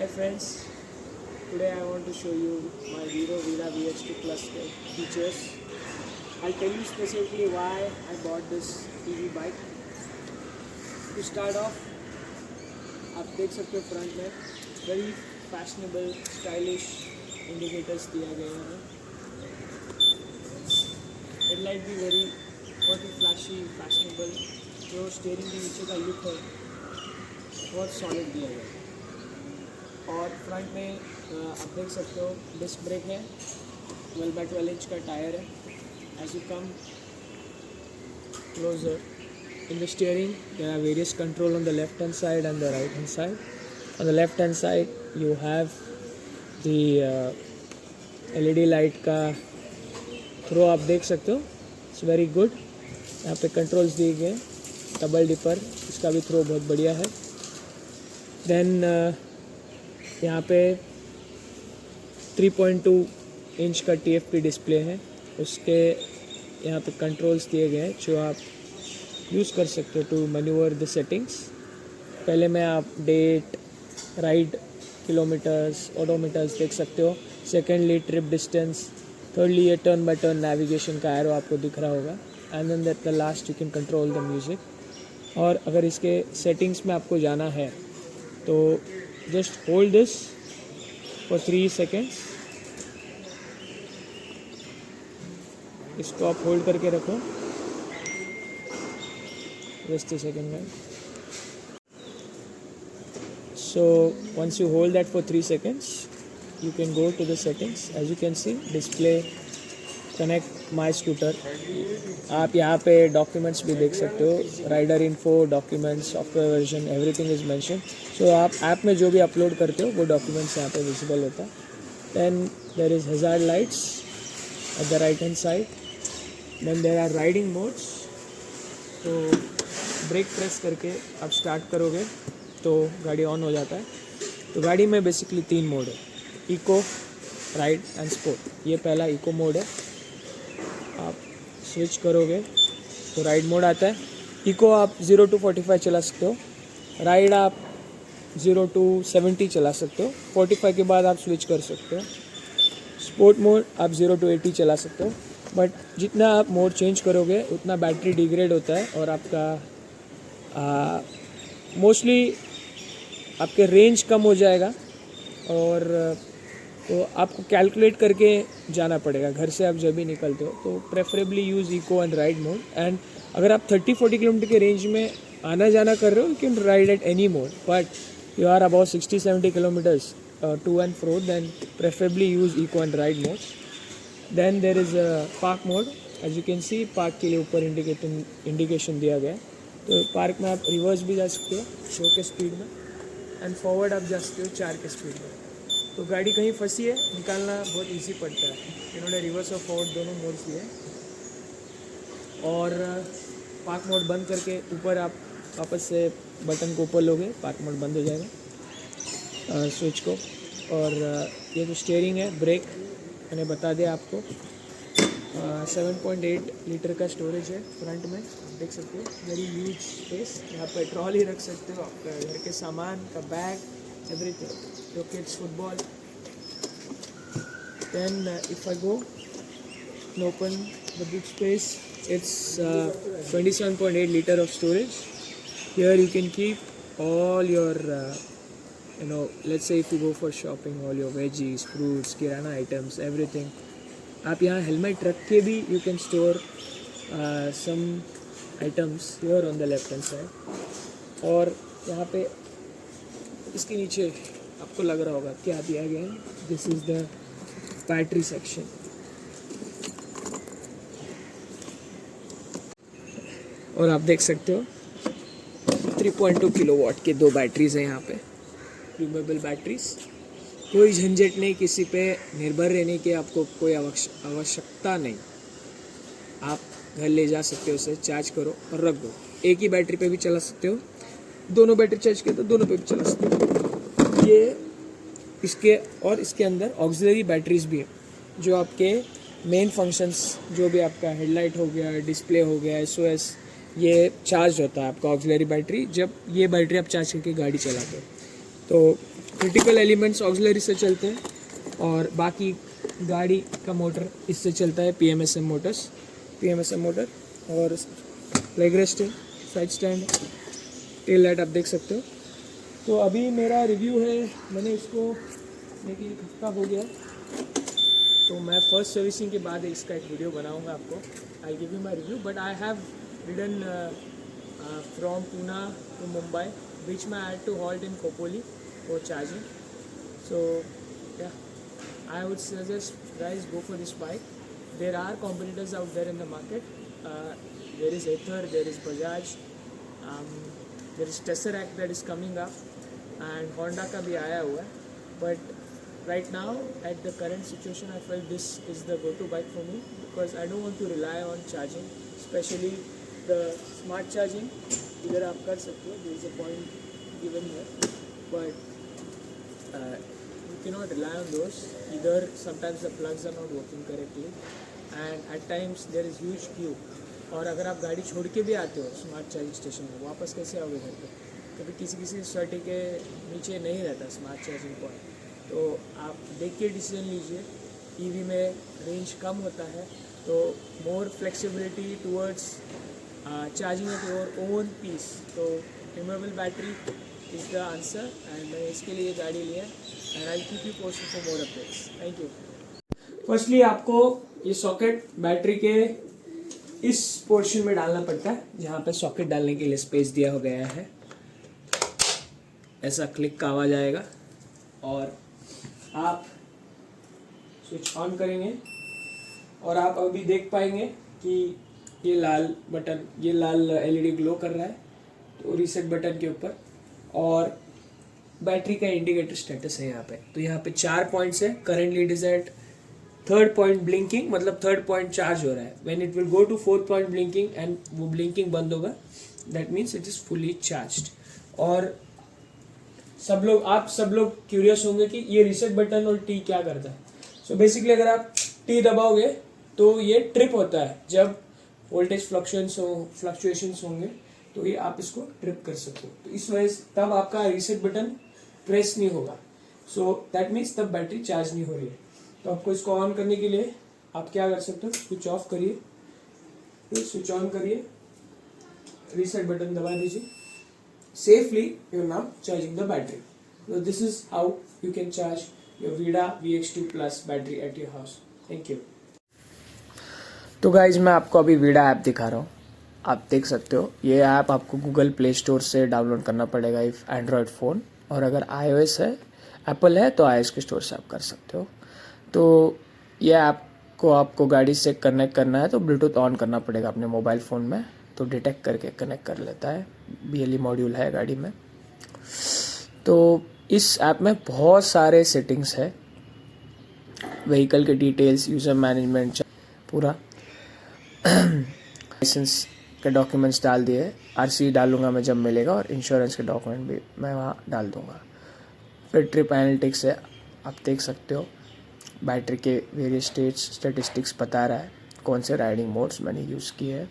Hi friends, today I want to show you my Hero Vida VX2 Plus features. I'll tell you specifically why I bought this EV bike. To start off, आप देख सकते हो front में very fashionable stylish indicators दिया गया है. Headlight भी very बहुत ही फ्लैशी फैशनेबल. जो स्टीयरिंग के नीचे का लुक है बहुत सॉलिड दिया गया है. और फ्रंट में आप देख सकते हो डिस्क ब्रेक है, 12x12 इंच का टायर है. As you come closer in the steering there are various control on the left hand side and the right hand side. On the left hand side you have the LED light का throw आप देख सकते हो. It's very good. यहाँ पे controls दिए गए. Double dipper इसका भी थ्रो बहुत बढ़िया है. देन यहाँ पे 3.2 इंच का TFT डिस्प्ले है. उसके यहाँ पे कंट्रोल्स दिए गए हैं जो आप यूज़ कर सकते हो टू मैन्यूवर द सेटिंग्स. पहले में आप डेट, राइड, किलोमीटर्स, ओडोमीटर्स देख सकते हो. Secondly trip distance. थर्डली ये टर्न बाय टर्न नेविगेशन का एरो आपको दिख रहा होगा. And then at the last you can control the music. और अगर इसके सेटिंग्स में आपको जाना है तो just hold this for 3 seconds. इसको आप होल्ड करके रखो just a second man. So once you hold that for 3 seconds you can go to the settings. As you can see display, connect my scooter. आप यहाँ पे documents भी देख सकते हो. Rider info, documents, software version, everything is mention. So आप app में जो भी अपलोड करते हो वो डॉक्यूमेंट्स यहाँ पे विजिबल होता है. Then there is hazard lights at the right hand side. Then there are riding modes. तो ब्रेक प्रेस करके आप स्टार्ट करोगे तो गाड़ी ऑन हो जाता है. तो गाड़ी में बेसिकली 3 मोड है, इको, राइड एंड स्पोर्ट. ये पहला इको मोड है. आप स्विच करोगे तो राइड मोड आता है. इको आप 0 to 45 चला सकते हो. राइड आप 0 to 70 चला सकते हो. 45 के बाद आप स्विच कर सकते हो. स्पोर्ट मोड आप 0 to 80 चला सकते हो. बट जितना आप मोड चेंज करोगे उतना बैटरी डिग्रेड होता है और आपका मोस्टली आपके रेंज कम हो जाएगा. और तो आपको कैलकुलेट करके जाना पड़ेगा घर से आप जब भी निकलते हो. तो preferably use eco and ride mode. And अगर आप 30-40 किलोमीटर के रेंज में आना जाना कर रहे हो you can ride at any mode. But you are about 60-70 kilometres to and fro then preferably use eco and ride mode. Then there is park mode. As you can see park के लिए ऊपर indication दिया गया है. तो park में आप reverse भी जा सकते हो 100 के स्पीड में एंड फॉरवर्ड आप जा सकते हो 4 के स्पीड में. तो गाड़ी कहीं फंसी है निकालना बहुत इजी पड़ता है. इन्होंने रिवर्स और फॉरवर्ड दोनों मोड्स दिए. और पार्क मोड बंद करके ऊपर आप वापस से बटन को ऊपर लोगे, पार्क मोड बंद हो जाएगा स्विच को. और ये जो स्टीयरिंग है, ब्रेक मैंने बता दिया आपको. 7.8 लीटर का स्टोरेज है फ्रंट में, देख सकते हो. Very huge space. यहाँ पर ट्रॉली रख सकते हो, आपका घर के सामान का bag, everything. your kids football. Then if I go and open the boot space, it's 27.8 liter of storage. Here you can keep all your let's say if you go for shopping, all your veggies, fruits, kirana items, everything. आप यहाँ helmet रख के भी you can store some items here on the left hand side. और यहाँ पे इसके नीचे आपको लग रहा होगा क्या दिया गया है. This is the battery section. और आप देख सकते हो 3.2 किलोवाट के 2 बैटरीज हैं यहाँ पे, रिमूवेबल बैटरीज. कोई झंझट नहीं, किसी पे निर्भर रहने की आपको कोई आवश्यकता नहीं. आप घर ले जा सकते हो, उसे चार्ज करो और रख दो. एक ही बैटरी पे भी चला सकते हो, दोनों बैटरी चार्ज किए तो दोनों पे भी चला सकते हो. ये इसके और इसके अंदर ऑक्सिलरी बैटरीज भी है जो आपके मेन फंक्शंस, जो भी आपका हेडलाइट हो गया, डिस्प्ले हो गया, SOS, ये चार्ज होता है आपका ऑक्सिलरी बैटरी जब ये बैटरी आप चार्ज करके गाड़ी चलाते हो. तो क्रिटिकल एलिमेंट्स ऑक्सिलरी से चलते हैं और बाकी गाड़ी का मोटर इससे चलता है, पीएमएसएम मोटर। और लेग रेस्ट है, साइड स्टैंड, टेल लाइट आप देख सकते हो। तो अभी मेरा रिव्यू है, मैंने इसको लेके 1 हफ्ता हो गया, तो मैं फर्स्ट सर्विसिंग के बाद इसका एक वीडियो बनाऊंगा आपको। I give you my review, but I have ridden from Poona to Mumbai, बीच में I had to halt in Khopoli for charging. So yeah, I would suggest guys go for this bike. There are competitors out there in the market. There is Ather, there is Bajaj, there is Tesseract that is coming up, and Honda का भी आया हुआ है. But right now, at the current situation, I felt this is the go-to bike for me because I don't want to rely on charging, especially the smart charging. इधर आप कर सकते हो, there is a point given here, but you cannot rely on those. Either sometimes the plugs are not working correctly and at times there is huge queue. और अगर आप गाड़ी छोड़ के भी आते हो स्मार्ट चार्जिंग स्टेशन में, वापस कैसे आओगे घर पे? कभी किसी सिटी के नीचे नहीं रहता स्मार्ट चार्जिंग पॉइंट, तो आप देख के डिसीजन लीजिए। ईवी में रेंज कम होता है, तो more flexibility towards charging at your own pace. तो removable battery is the answer and मैंने इसके लिए गाड़ी लिया and I keep you posted for more updates. Thank you. Firstly आपको ये सॉकेट बैटरी के इस पोर्शन में डालना पड़ता है, जहाँ पे सॉकेट डालने के लिए स्पेस दिया हो गया है। ऐसा क्लिक का आवाज़ आएगा और आप स्विच ऑन करेंगे और आप अभी देख पाएंगे कि ये लाल बटन, ये लाल एलईडी ग्लो कर रहा है, तो रीसेट बटन के ऊपर, और बैटरी का इंडिकेटर स्टेटस है यहाँ पे। तो यहाँ पे 4 पॉइंट्स है। Currently it is at 3rd point blinking, मतलब 3rd पॉइंट चार्ज हो रहा है। When it will go to 4th point blinking and वो ब्लिंकिंग बंद होगा, that means it is fully charged. और आप सब लोग क्यूरियस होंगे कि ये रीसेट बटन और टी क्या करता है। सो बेसिकली अगर आप टी दबाओगे तो ये ट्रिप होता है। जब वोल्टेज फ्लक्चुएशंस होंगे तो ये आप इसको ट्रिप कर सकते हो, तो इस वजह से तब आपका रीसेट बटन प्रेस नहीं होगा। सो दैट मीन्स तब बैटरी चार्ज नहीं हो रही है। तो आपको इसको ऑन करने के लिए आप क्या कर सकते हो, स्विच ऑफ करिए, फिर स्विच ऑन करिए, रीसेट बटन दबा दीजिए। Safely you are now charging the battery. So this is how you can charge your VIDA VX2 Plus battery at your house. Thank you. तो गाइज मैं आपको अभी VIDA app दिखा रहा हूँ, आप देख सकते हो। ये ऐप आपको गूगल प्ले स्टोर से डाउनलोड करना पड़ेगा इफ़ एंड्रॉयड फ़ोन, और अगर iOS है, एप्पल है, तो iOS के स्टोर से आप कर सकते हो। तो ये ऐप को आपको गाड़ी से कनेक्ट करना है तो ब्लूटूथ ऑन करना पड़ेगा अपने मोबाइल फ़ोन में, तो डिटेक्ट करके कनेक्ट कर लेता है। BLE मॉड्यूल है गाड़ी में। तो इस ऐप में बहुत सारे सेटिंग्स है, व्हीकल के डिटेल्स, यूज़र मैनेजमेंट, पूरा लाइसेंस के डॉक्यूमेंट्स डाल दिए। RC डालूंगा मैं जब मिलेगा, और इंश्योरेंस के डॉक्यूमेंट भी मैं वहाँ डाल दूंगा। फिर ट्रिप एनालिटिक्स है, आप देख सकते हो। बैटरी के वेरियस स्टेटिस्टिक्स बता रहा है, कौन से राइडिंग मोड्स मैंने यूज़ किए हैं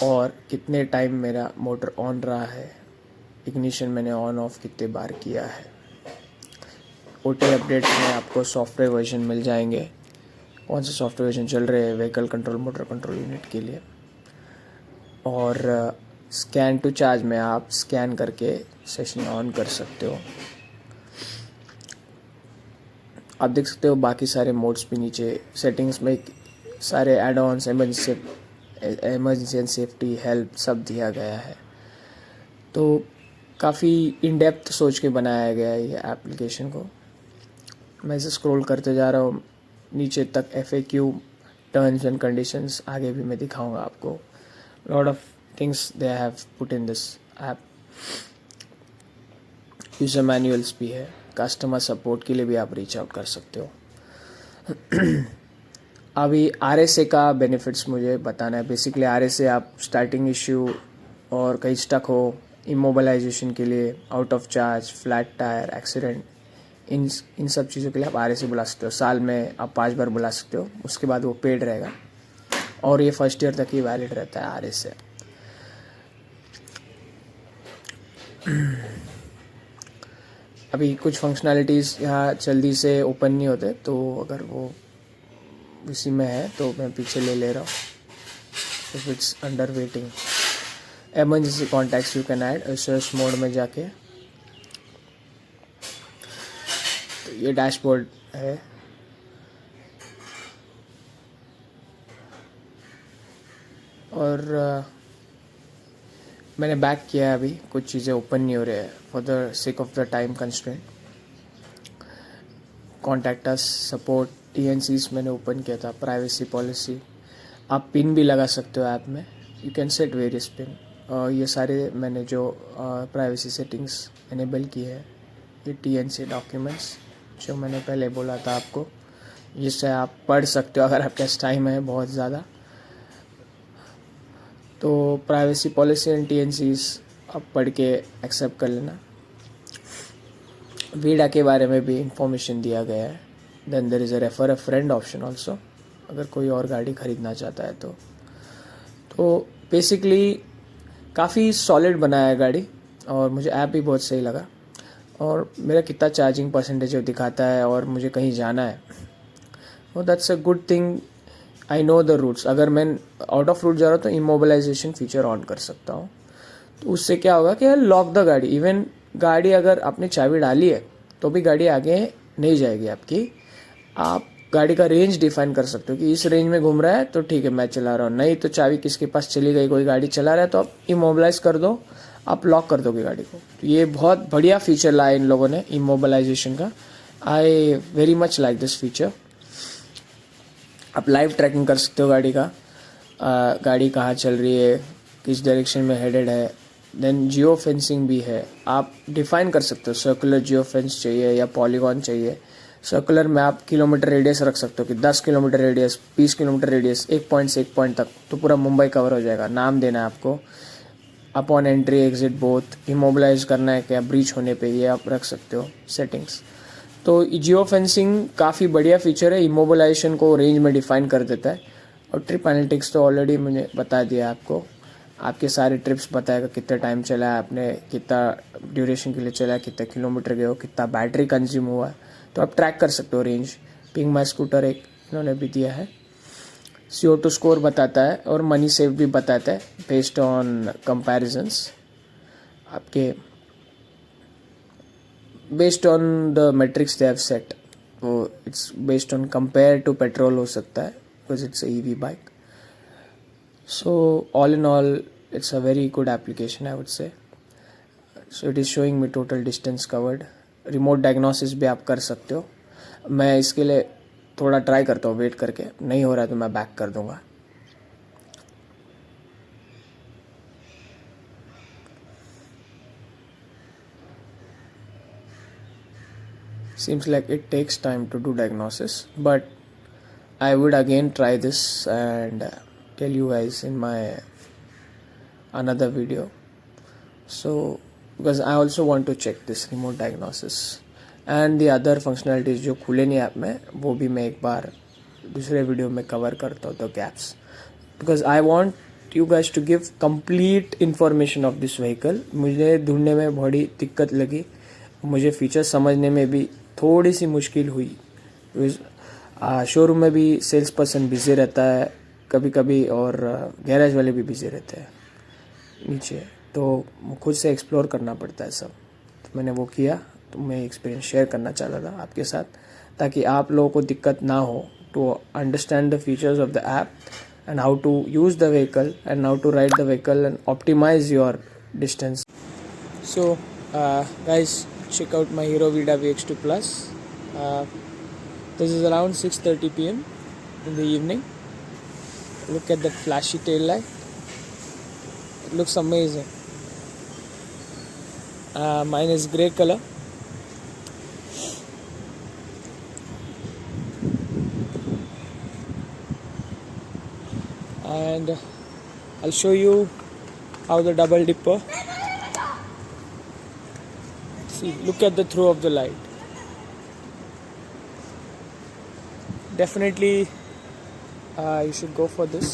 और कितने टाइम मेरा मोटर ऑन रहा है, इग्निशन मैंने ऑन ऑफ कितने बार किया है। OTA अपडेट्स में आपको सॉफ्टवेयर वर्जन मिल जाएंगे, कौन से सॉफ्टवेयर वर्जन चल रहे हैं vehicle control, motor control unit के लिए। और स्कैन टू चार्ज में आप स्कैन करके सेशन ऑन कर सकते हो। आप देख सकते हो बाकी सारे मोड्स भी नीचे सेटिंग्स में सारे add ons, emergency and safety help सब दिया गया है। तो काफ़ी इन डेप्थ सोच के बनाया गया है ये एप्लीकेशन को। मैं इसे स्क्रॉल करते जा रहा हूँ नीचे तक, FAQ, टर्म्स एंड कंडीशंस आगे भी मैं दिखाऊंगा आपको। Lot of things they have put in this app. User manuals भी है, कस्टमर सपोर्ट के लिए भी आप रीच आउट कर सकते हो। अभी RSA का बेनिफिट्स मुझे बताना है। बेसिकली RSA आप स्टार्टिंग इश्यू और कहीं स्टक हो, इमोबलाइजेशन के लिए, out of charge, flat tyre, accident, इन सब चीज़ों के लिए आप RSA बुला सकते हो। साल में आप 5 बार बुला सकते हो, उसके बाद वो पेड रहेगा और ये फर्स्ट ईयर तक ही वैलिड रहता है RSA। अभी कुछ फंक्शनैलिटीज़ यहाँ जल्दी से ओपन नहीं होते, तो अगर वो इसी में है तो मैं पीछे ले रहा हूँ. If it's under waiting. Emergency contacts you can add search mode में जाके. तो ये डैशबोर्ड है. और मैंने बैक किया है. अभी कुछ चीज़ें ओपन नहीं हो रही है for the sake of the time constraint. Contact us, support, TNCs मैंने ओपन किया था. प्राइवेसी पॉलिसी, आप पिन भी लगा सकते हो ऐप में. You can set various pin. ये सारे मैंने जो प्राइवेसी सेटिंग्स इनेबल की है. ये TNC डॉक्यूमेंट्स जो मैंने पहले बोला था आपको, जिससे आप पढ़ सकते हो अगर आपके पास टाइम है बहुत ज़्यादा. तो प्राइवेसी पॉलिसी एंड TNCs आप पढ़ के एक्सेप्ट कर लेना. वीडा के बारे में भी इंफॉर्मेशन दिया गया है. Then there is a refer a friend option also, अगर कोई और गाड़ी ख़रीदना चाहता है तो बेसिकली काफ़ी सॉलिड बनाया है गाड़ी. और मुझे ऐप भी बहुत सही लगा. और मेरा कितना चार्जिंग परसेंटेज दिखाता है और मुझे कहीं जाना है, वो that's a good thing. I know the routes. अगर मैं आउट ऑफ रूट जा रहा हूँ तो इमोबिलाइजेशन फीचर ऑन कर सकता हूँ. तो उससे क्या होगा कि लॉक द गाड़ी. इवन गाड़ी अगर आपने चाबी डाली है तो भी गाड़ी आगे नहीं जाएगी आपकी. आप गाड़ी का रेंज डिफाइन कर सकते हो कि इस रेंज में घूम रहा है तो ठीक है मैं चला रहा हूँ. नहीं तो चाबी किसके पास चली गई, कोई गाड़ी चला रहा है तो आप इमोबिलाइज कर दो, आप लॉक कर दोगे गाड़ी को. तो ये बहुत बढ़िया फीचर लाया इन लोगों ने इमोबिलाइजेशन का. I very much like this feature. आप लाइव ट्रैकिंग कर सकते हो गाड़ी का. गाड़ी कहाँ चल रही है, किस डायरेक्शन में हेडेड है. देन जियो फेंसिंग भी है. आप डिफाइन कर सकते हो सर्कुलर जियो फेंस चाहिए या पॉलीगॉन चाहिए. सर्कुलर में आप किलोमीटर रेडियस रख सकते हो कि 10 किलोमीटर रेडियस, 20 किलोमीटर रेडियस, एक पॉइंट से एक पॉइंट तक, तो पूरा मुंबई कवर हो जाएगा. नाम देना है आपको. Upon entry exit both. Immobilise करना है क्या ब्रीच होने पे, ये आप रख सकते हो सेटिंग्स. तो जियो फेंसिंग काफ़ी बढ़िया फीचर है. इमोबिलाइजेशन को रेंज में डिफाइन कर देता है. और ट्रिप एनालिटिक्स तो ऑलरेडी मैंने बता दिया आपको. आपके सारे ट्रिप्स बताएगा कितना टाइम चला है आपने, कितना ड्यूरेशन के लिए चला है, कितने किलोमीटर गए हो, कितना बैटरी कंज्यूम हुआ है. तो आप ट्रैक कर सकते हो रेंज. पिंग माई स्कूटर एक इन्होंने भी दिया है. CO2 स्कोर बताता है और मनी सेव भी बताता है बेस्ड ऑन कंपैरिजंस आपके, based on the metrics they have set. वो it's based on compare to petrol हो सकता है because it's EV bike. So all in all it's a very good application I would say. So it is showing me total distance covered. Remote diagnosis भी आप कर सकते हो. मैं इसके लिए थोड़ा ट्राई करता हूँ वेट करके. नहीं हो रहा है तो मैं बैक कर दूँगा. Seems like it takes time to do diagnosis, but I would again try this and tell you guys in my another video. So because I also want to check this remote diagnosis and the other functionalities जो खुले नहीं app में, वो भी मैं एक बार दूसरे video में कवर करता हूँ. तो gaps, because I want you guys to give complete information of this vehicle. मुझे ढूंढने में बड़ी दिक्कत लगी. मुझे फीचर समझने में भी थोड़ी सी मुश्किल हुई. शोरूम में भी सेल्स पर्सन बिजी रहता है कभी कभी और गैरेज वाले भी बिजी रहते हैं नीचे, तो खुद से एक्सप्लोर करना पड़ता है सब. तो मैंने वो किया. तो मैं एक्सपीरियंस शेयर करना चाह रहा था आपके साथ ताकि आप लोगों को दिक्कत ना हो to understand the features of the app and how to use the vehicle and how to ride the vehicle and optimize your distance. So guys, check out my Hero Vida VX2 Plus. This is around 6:30 PM in the evening. Look at that flashy tail light. It looks amazing. Mine is grey color. And I'll show you how the double dipper. See, look at the throw of the light. Definitely you should go for this.